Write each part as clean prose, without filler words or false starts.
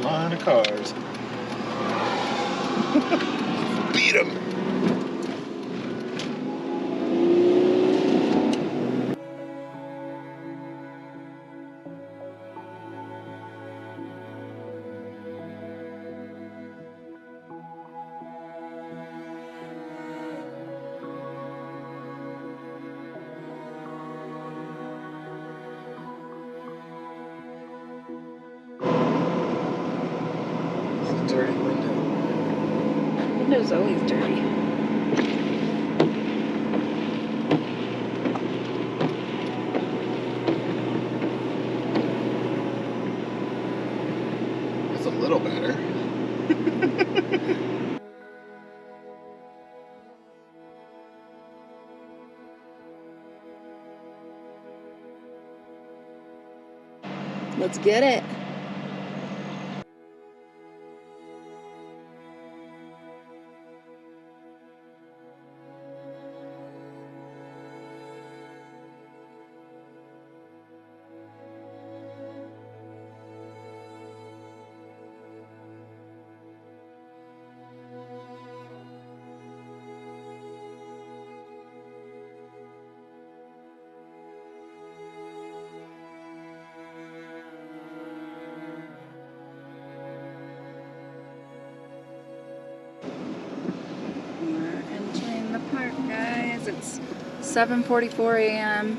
line of cars. Beat them. Dirty window. Window's always dirty. It's a little better. Let's get it. Guys, it's 7:44 a.m.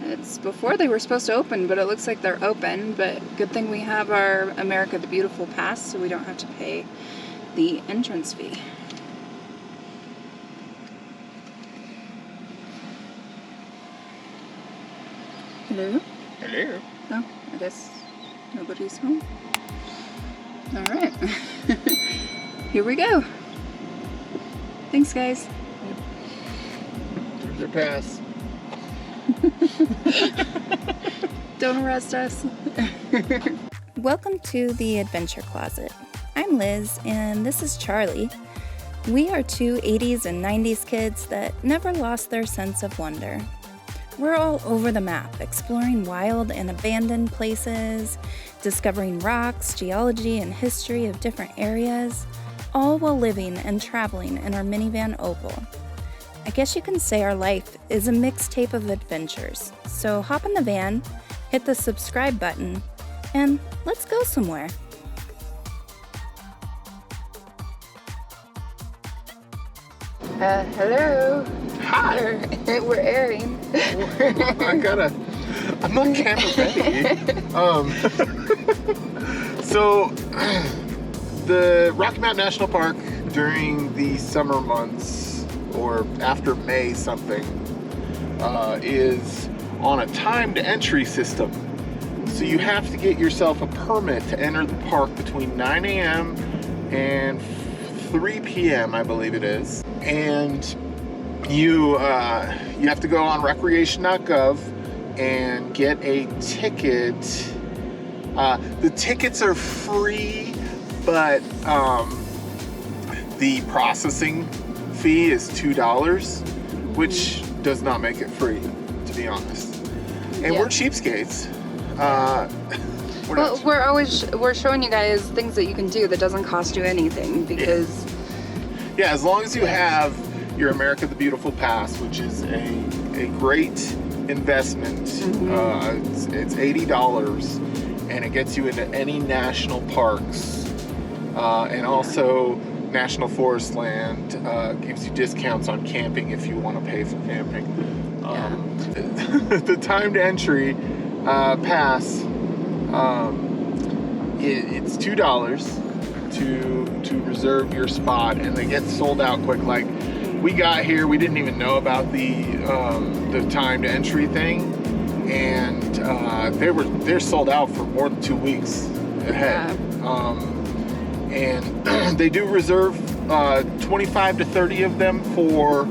It's before they were supposed to open, but it looks like they're open. But good thing we have our America the Beautiful pass, so we don't have to pay the entrance fee. Hello? Hello. Oh, I guess nobody's home. All right. Here we go. Thanks, guys. There's your pass. Don't arrest us. Welcome to the Adventure Closet. I'm Liz, and this is Charlie. We are two 80s and 90s kids that never lost their sense of wonder. We're all over the map, exploring wild and abandoned places, discovering rocks, geology, and history of different areas, all while living and traveling in our minivan Opal. I guess you can say our life is a mixtape of adventures. So hop in the van, hit the subscribe button, and let's go somewhere. Hello. Hi. We're airing. I'm not camera ready. So, the Rocky Mountain National Park during the summer months, or after May something, is on a timed entry system. So you have to get yourself a permit to enter the park between 9 a.m. and 3 p.m. I believe it is. And you have to go on recreation.gov and get a ticket. The tickets are free, but the processing fee is $2, which does not make it free, to be honest. And we're cheapskates. We're showing you guys things that you can do that doesn't cost you anything, because yeah, as long as you have your America the Beautiful pass, which is a great investment. It's $80, and it gets you into any national parks, and also National Forest land. Gives you discounts on camping if you want to pay for camping. The timed entry pass, it's $2 to reserve your spot, and they get sold out quick. Like, we got here, we didn't even know about the timed entry thing, and they're sold out for more than 2 weeks ahead. And they do reserve 25 to 30 of them for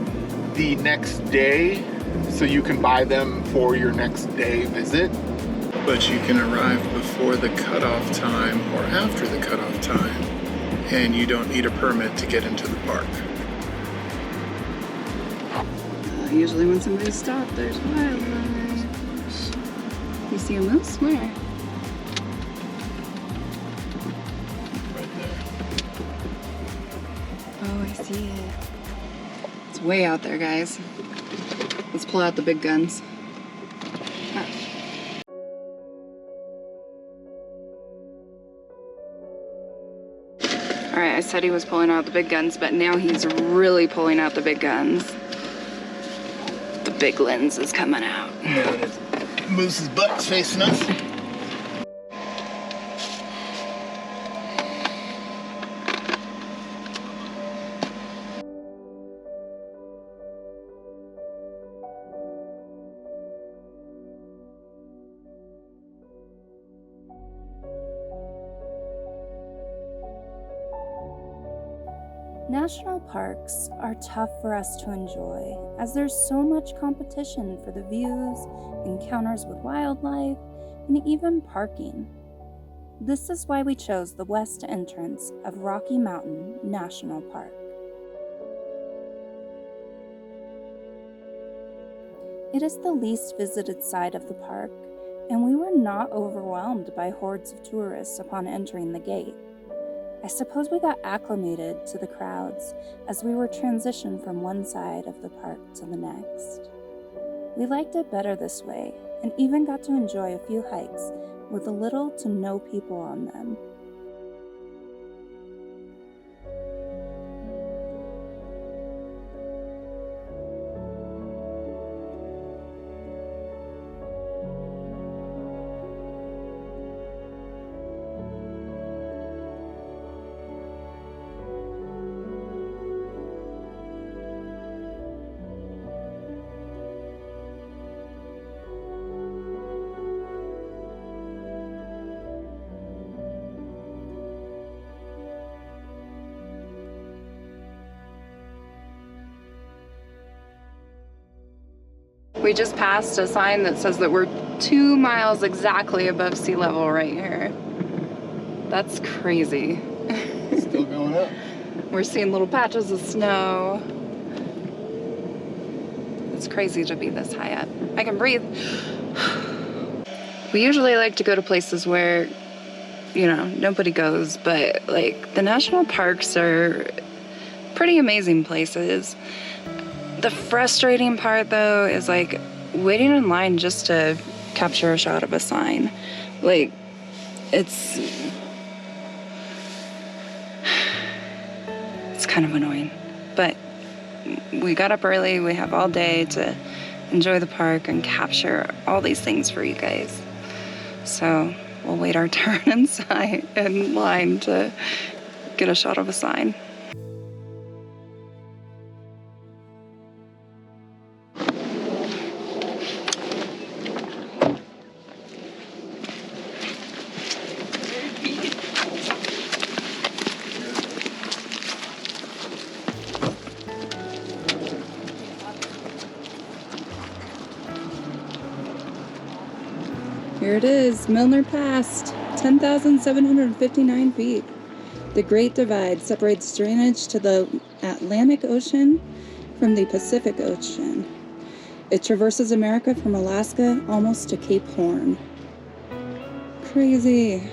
the next day, so you can buy them for your next day visit. But you can arrive before the cutoff time or after the cutoff time, and you don't need a permit to get into the park. Usually when somebody's stopped, there's wildlife. You see a moose? Where? see it. It's way out there, guys. Let's pull out the big guns. Alright, I said he was pulling out the big guns, but now he's really pulling out the big guns. The big lens is coming out. Yeah, Moose's butt's facing us. National parks are tough for us to enjoy, as there's so much competition for the views, encounters with wildlife, and even parking. This is why we chose the west entrance of Rocky Mountain National Park. It is the least visited side of the park, and we were not overwhelmed by hordes of tourists upon entering the gate. I suppose we got acclimated to the crowds as we were transitioned from one side of the park to the next. We liked it better this way, and even got to enjoy a few hikes with little to no people on them. We just passed a sign that says that we're 2 miles exactly above sea level right here. That's crazy. Still going up. We're seeing little patches of snow. It's crazy to be this high up. I can breathe. We usually like to go to places where, you know, nobody goes, but like the national parks are pretty amazing places. The frustrating part though is like waiting in line just to capture a shot of a sign. Like it's kind of annoying, but we got up early. We have all day to enjoy the park and capture all these things for you guys. So we'll wait our turn inside in line to get a shot of a sign. Here it is, Milner Pass, 10,759 feet. The Great Divide separates drainage to the Atlantic Ocean from the Pacific Ocean. It traverses America from Alaska almost to Cape Horn. Crazy.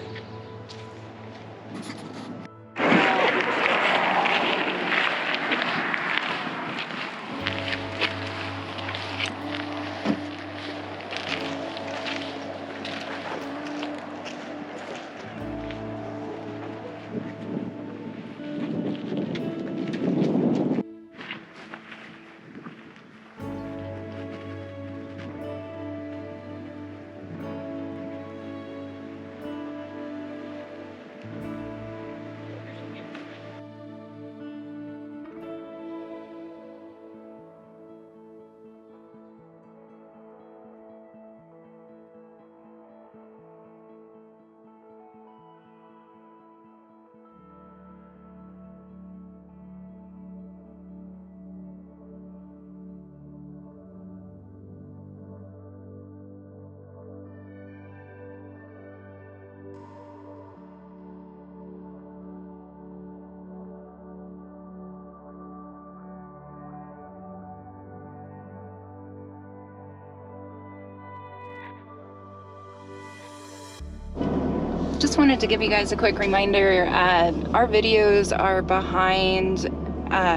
Just wanted to give you guys a quick reminder. Our videos are behind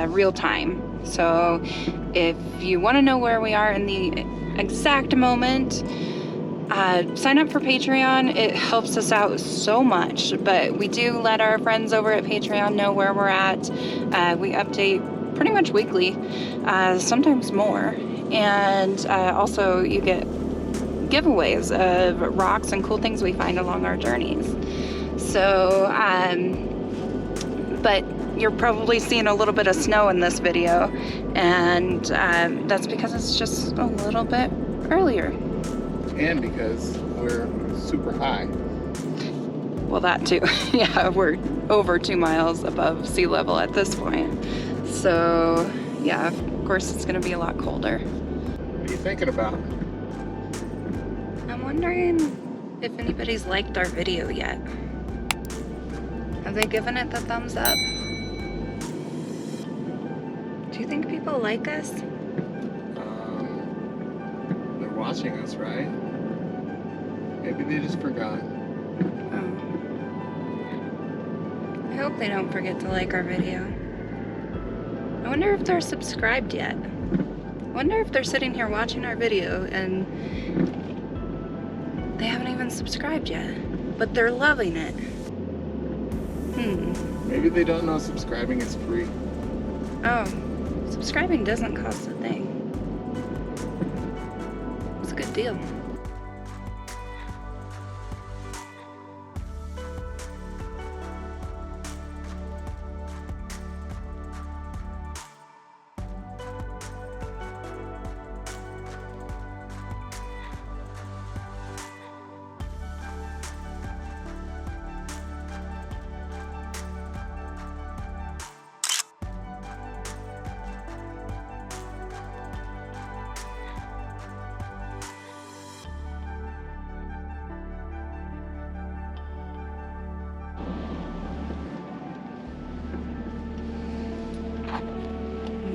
real time. So if you want to know where we are in the exact moment, sign up for Patreon. It helps us out so much, but we do let our friends over at Patreon know where we're at. We update pretty much weekly, sometimes more. And also you get giveaways of rocks and cool things we find along our journeys. So, but you're probably seeing a little bit of snow in this video, and that's because it's just a little bit earlier. And because we're super high. Well, that too. Yeah, we're over 2 miles above sea level at this point. So, yeah, of course it's gonna be a lot colder. What are you thinking about? I'm wondering if anybody's liked our video yet. Have they given it the thumbs up? Do you think people like us? They're watching us, right? Maybe they just forgot. Oh. I hope they don't forget to like our video. I wonder if they're subscribed yet. I wonder if they're sitting here watching our video and they haven't even subscribed yet, but they're loving it. Maybe they don't know subscribing is free. Oh, subscribing doesn't cost a thing. It's a good deal.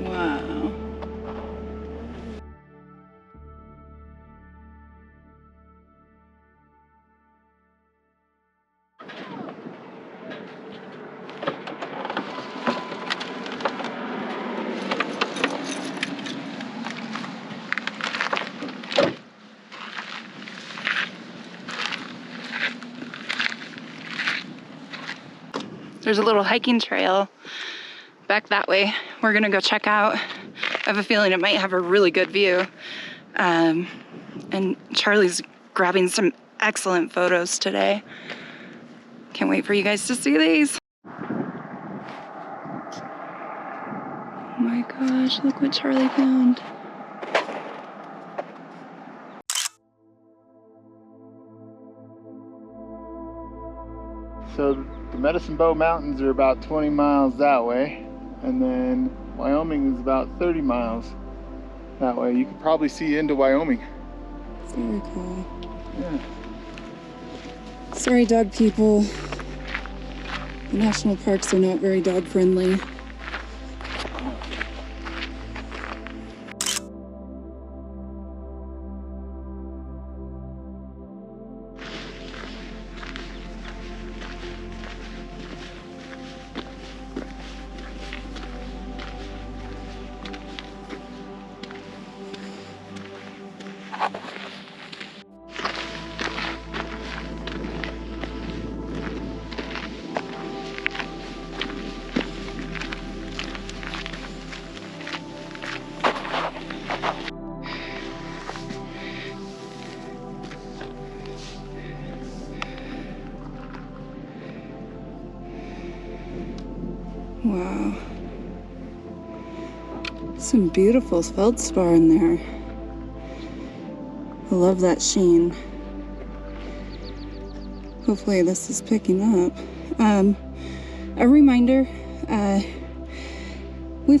Wow. There's a little hiking trail back that way. We're gonna go check out. I have a feeling it might have a really good view. And Charlie's grabbing some excellent photos today. Can't wait for you guys to see these. Oh my gosh, look what Charlie found. So the Medicine Bow Mountains are about 20 miles that way, and then Wyoming is about 30 miles that way. You could probably see into Wyoming. Very cool. Yeah. Sorry, dog people. The national parks are not very dog friendly. Wow. Some beautiful feldspar in there. I love that sheen. Hopefully this is picking up. A reminder, we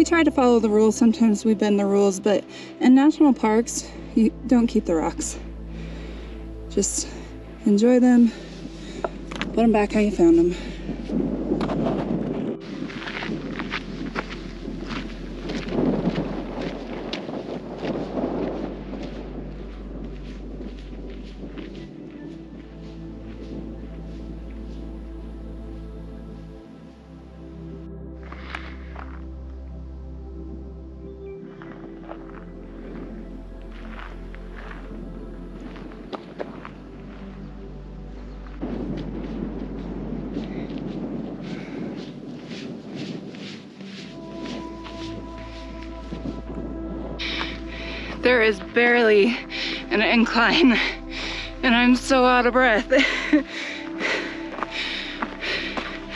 try to follow the rules. Sometimes we bend the rules, but in national parks, you don't keep the rocks. Just enjoy them, put them back how you found them. There is barely an incline, and I'm so out of breath.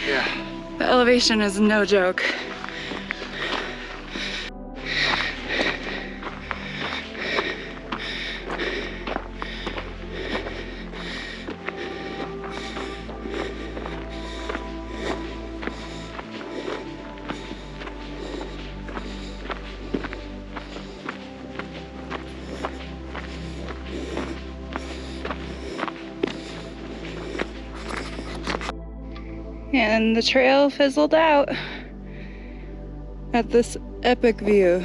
Yeah. The elevation is no joke. And the trail fizzled out at this epic view.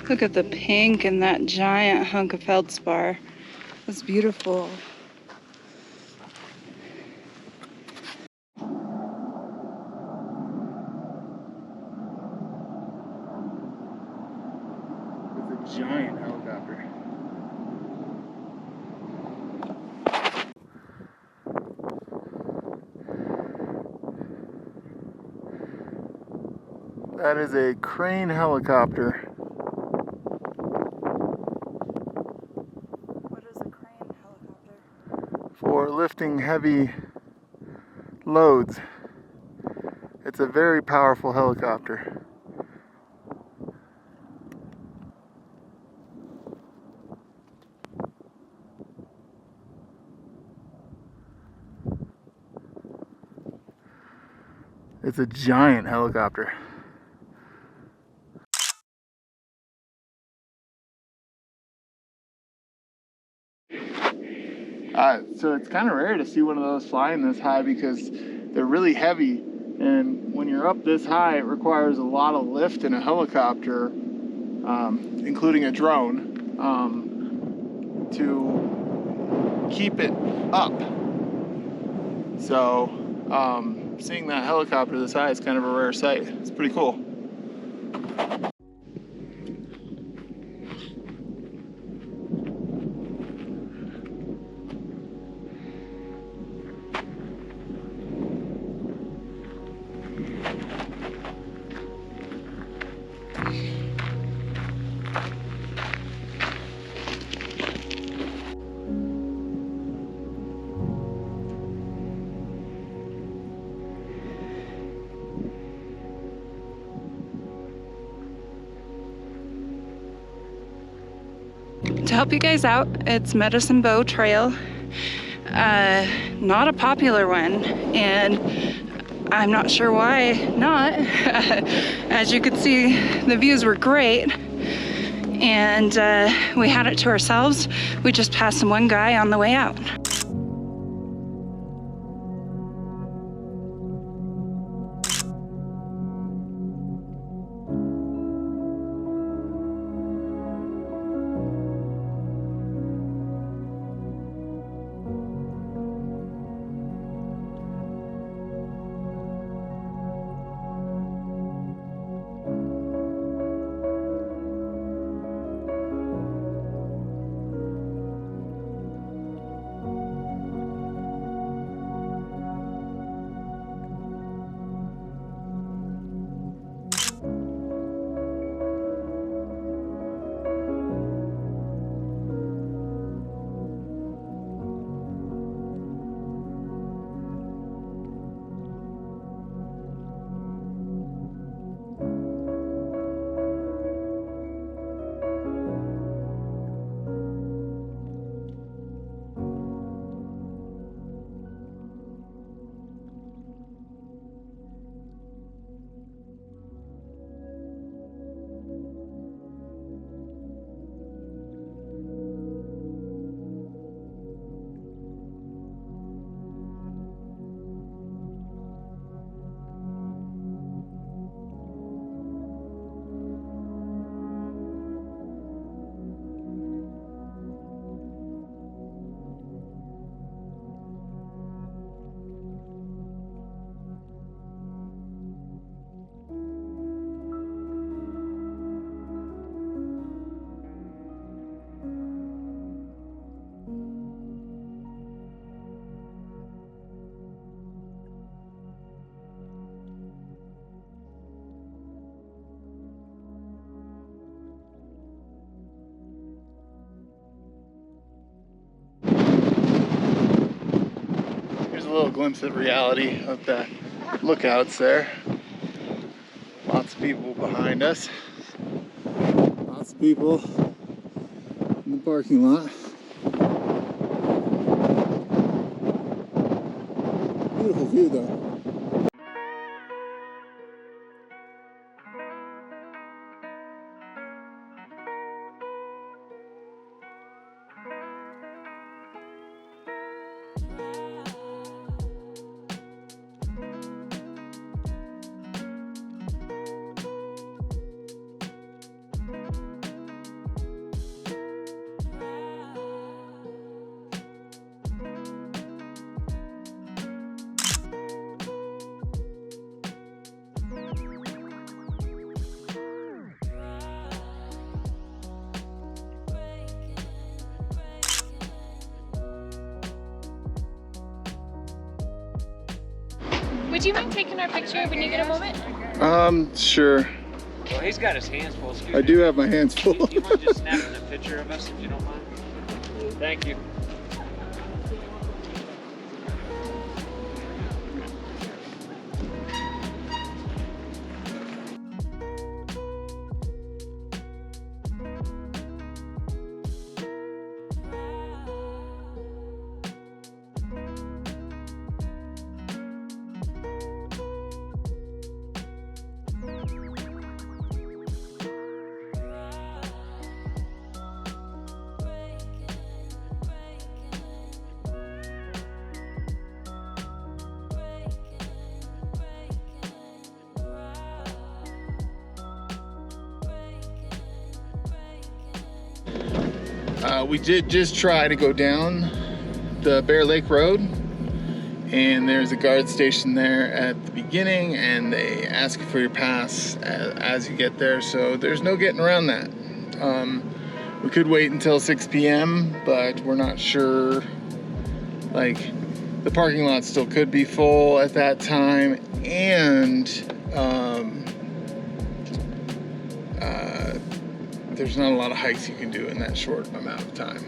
Look at the pink and that giant hunk of feldspar. It's beautiful. It's a giant helicopter. That is a crane helicopter. What is a crane helicopter? For lifting heavy loads. It's a very powerful helicopter. It's a giant helicopter. So it's kind of rare to see one of those flying this high because they're really heavy, and when you're up this high it requires a lot of lift in a helicopter, including a drone, to keep it up. So seeing that helicopter this high is kind of a rare sight. It's pretty cool. To help you guys out, it's Medicine Bow Trail. Not a popular one, and I'm not sure why not. As you can see, the views were great, and we had it to ourselves. We just passed one guy on the way out. glimpse of reality of the lookouts there. Lots of people behind us. Lots of people in the parking lot. Beautiful view though. Would you mind taking our picture when you get a moment? Sure. Well, he's got his hands full. Excuse I me. do have my hands full. Do you mind just snapping a picture of us if you don't mind? Thank you. We did just try to go down the Bear Lake Road, and there's a guard station there at the beginning, and they ask you for your pass as you get there, so there's no getting around that. We could wait until 6 p.m., but we're not sure. Like, the parking lot still could be full at that time, and there's not a lot of hikes you can do in that short amount of time.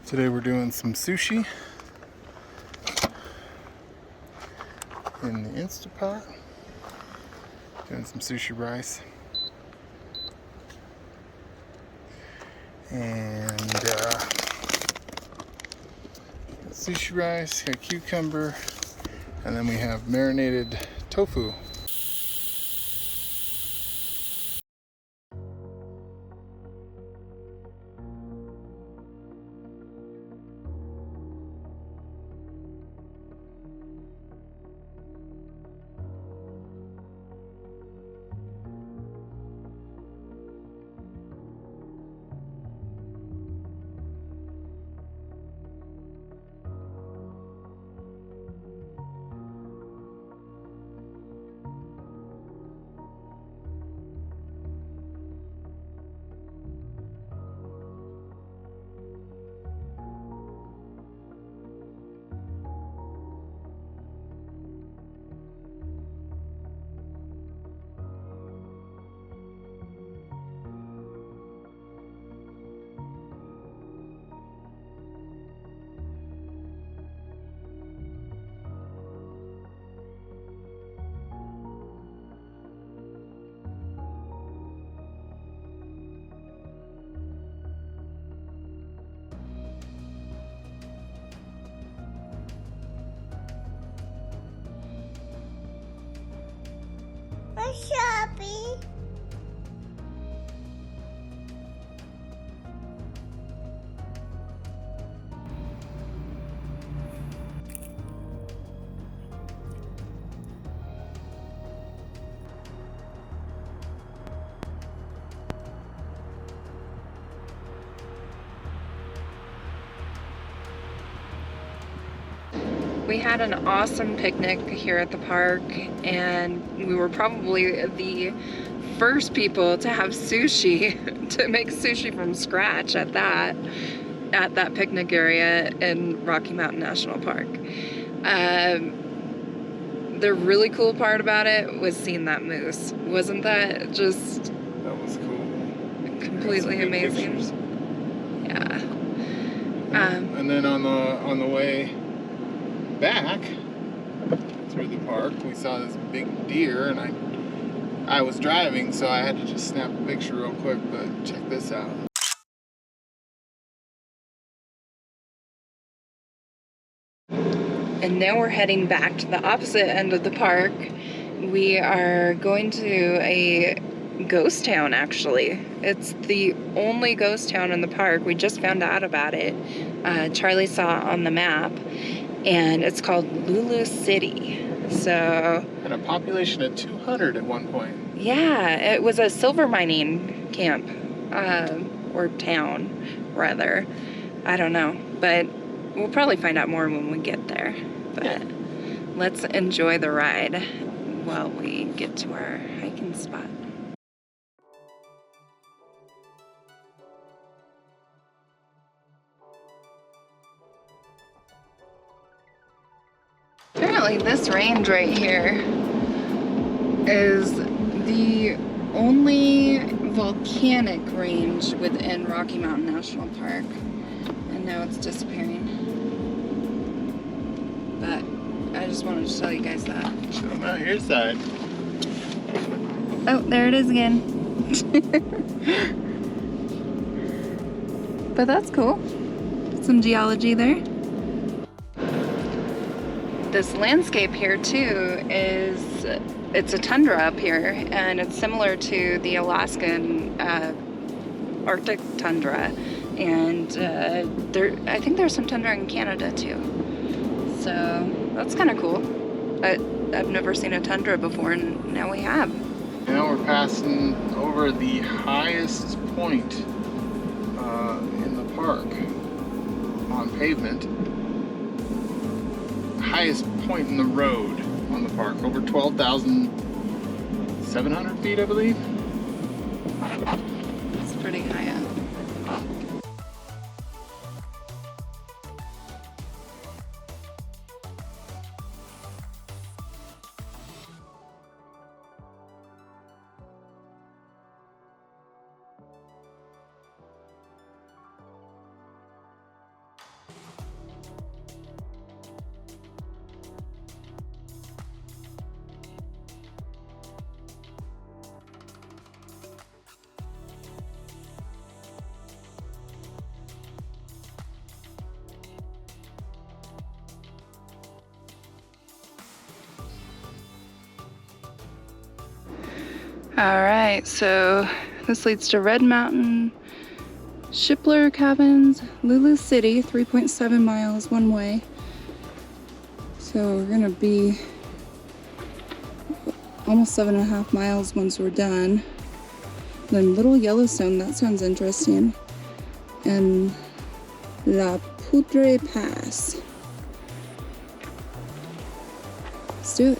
Today we're doing some sushi in the Instapot. Doing some sushi rice. And sushi rice, got cucumber, and then we have marinated tofu. Shopping. We had an awesome picnic here at the park, and we were probably the first people to have sushi, to make sushi from scratch at that. at that picnic area in Rocky Mountain National Park. The really cool part about it was seeing that moose. Wasn't that just That was cool. completely Some good amazing? pictures. Yeah. And then on the way back through the park, we saw this big deer, and I was driving, so I had to just snap a picture real quick. But check this out. And now we're heading back to the opposite end of the park. We are going to a ghost town, actually. It's the only ghost town in the park. We just found out about it. Charlie saw it on the map, and it's called Lulu City. So, And a population of 200 at one point. yeah, it was a silver mining camp, or town, rather. I don't know, but we'll probably find out more when we get there. But let's enjoy the ride while we get to our hiking spot. Apparently this range right here is the only volcanic range within Rocky Mountain National Park. And now it's disappearing. But I just wanted to tell you guys that. Show them out your side. Oh, there it is again. But that's cool. Some geology there. This landscape here too it's a tundra up here, and it's similar to the Alaskan Arctic tundra, and I think there's some tundra in Canada too. So that's kind of cool. I've never seen a tundra before, and now we have. Now we're passing over the highest point in the park on pavement. Highest point in the road on the park, over 12,700 feet, I believe. It's pretty high up. Alright, so this leads to Red Mountain, Shipler Cabins, Lulu City, 3.7 miles one way. So we're gonna be almost 7.5 miles once we're done. Then Little Yellowstone, that sounds interesting. And La Poudre Pass. Let's do it.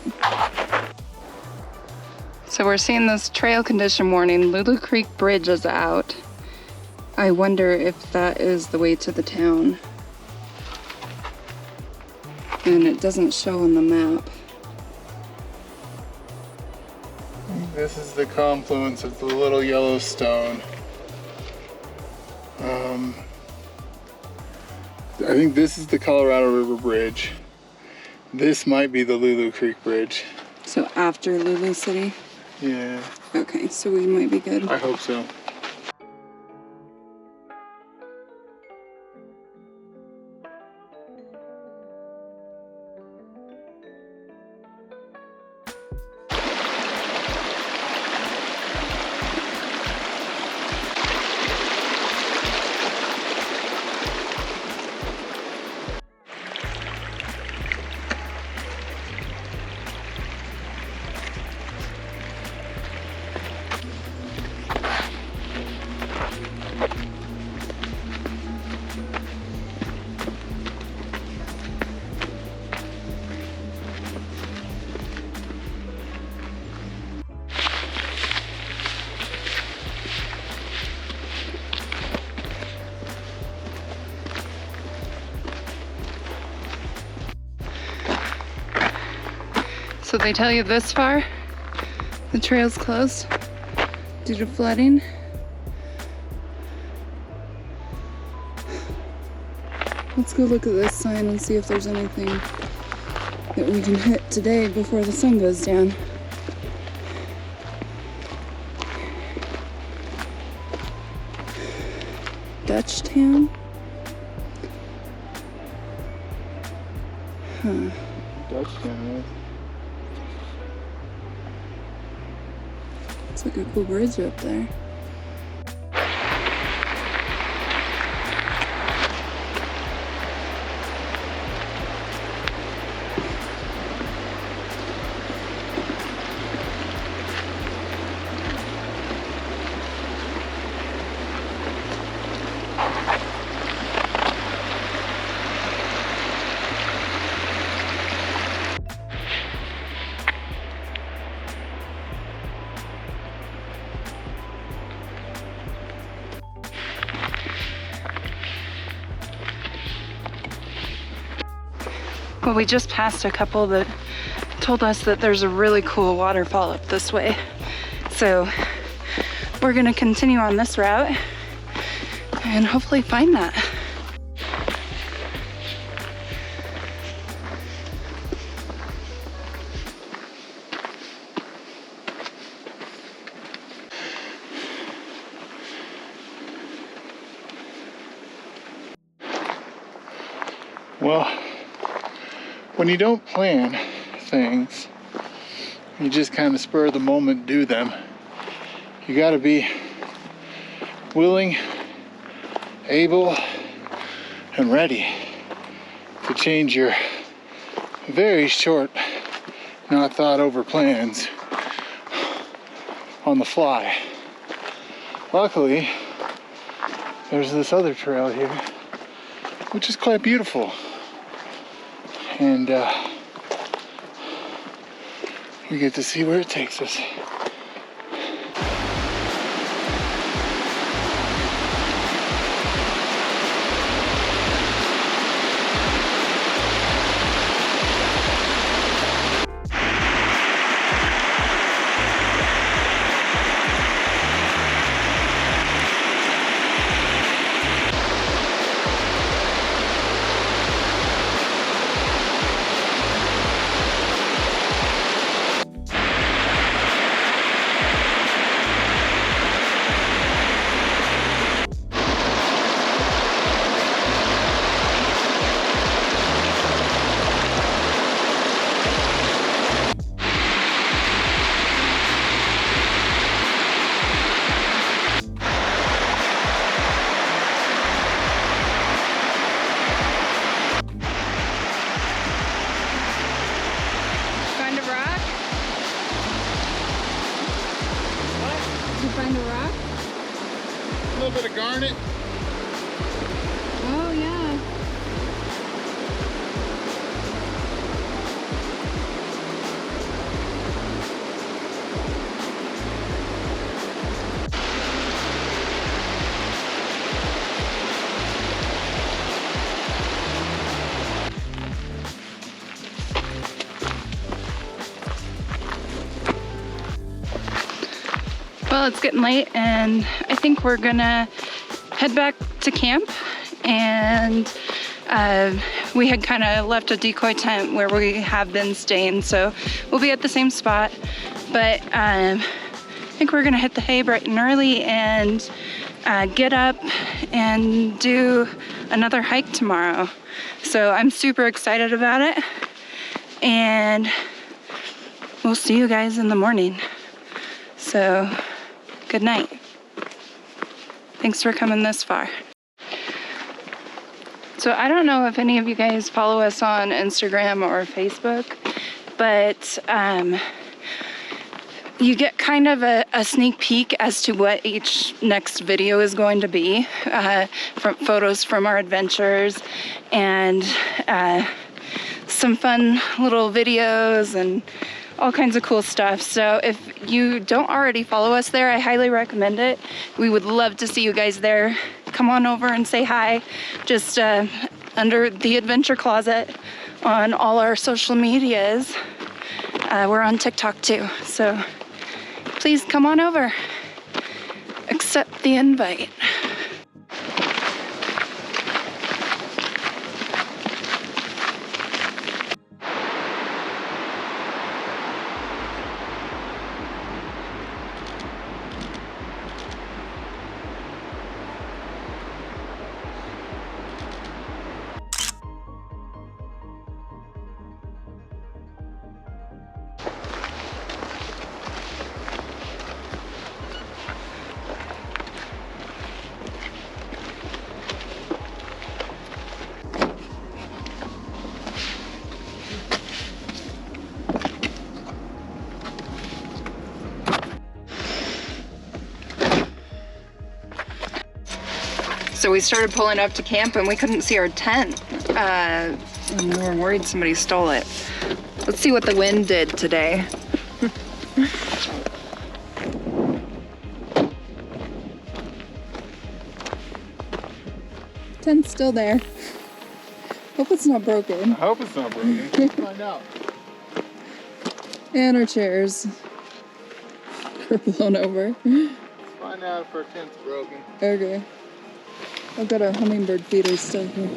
So we're seeing this trail condition warning. Lulu Creek Bridge is out. I wonder if that is the way to the town. And it doesn't show on the map. This is the confluence of the Little Yellowstone. I think this is the Colorado River Bridge. This might be the Lulu Creek Bridge. So after Lulu City? Yeah, Okay, so we might be good. I hope so. So they tell you this far, the trail's closed due to flooding. Let's go look at this sign and see if there's anything that we can hit today before the sun goes down. Dutch Town? Huh. Dutch Town. It's like a cool bridge up there. Well, we just passed a couple that told us that there's a really cool waterfall up this way. So we're gonna continue on this route and hopefully find that. Well, when you don't plan things, you just kind of spur of the moment do them. You got to be willing, able, and ready to change your very short, not thought over plans on the fly. Luckily, there's this other trail here, which is quite beautiful. And we get to see where it takes us. Find a rock? A little bit of garnet. Oh, yeah. Well, it's getting late and I think we're gonna head back to camp, and we had kind of left a decoy tent where we have been staying, so we'll be at the same spot, but I think we're gonna hit the hay bright and early and get up and do another hike tomorrow. So I'm super excited about it, and we'll see you guys in the morning. So good night. Thanks for coming this far. So I don't know if any of you guys follow us on Instagram or Facebook, but you get kind of a sneak peek as to what each next video is going to be, from photos from our adventures and some fun little videos and all kinds of cool stuff. So if you don't already follow us there, I highly recommend it. We would love to see you guys there. Come on over and say hi, just under the Adventure Closet on all our social medias. We're on TikTok too, so please come on over. Accept the invite. So we started pulling up to camp and we couldn't see our tent. And we were worried somebody stole it. Let's see what the wind did today. Tent's still there. Hope it's not broken. I hope it's not broken. Let's find out. And our chairs are blown over. Let's find out if our tent's broken. Okay. I've got our hummingbird feeders still here.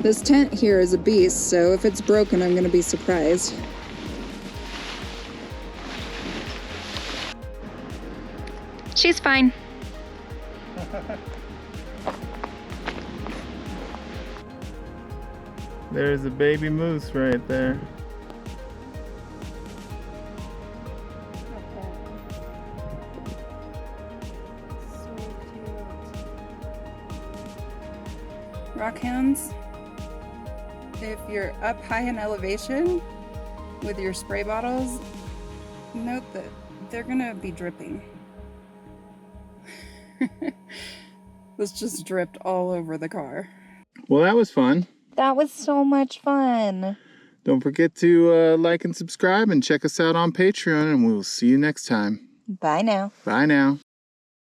This tent here is a beast, so if it's broken, I'm gonna be surprised. She's fine. There's a baby moose right there. Rockhounds, if you're up high in elevation with your spray bottles, note that they're gonna be dripping. This just dripped all over the car. Well, that was fun. That was so much fun. Don't forget to like and subscribe and check us out on Patreon, and we'll see you next time. Bye now. Bye now.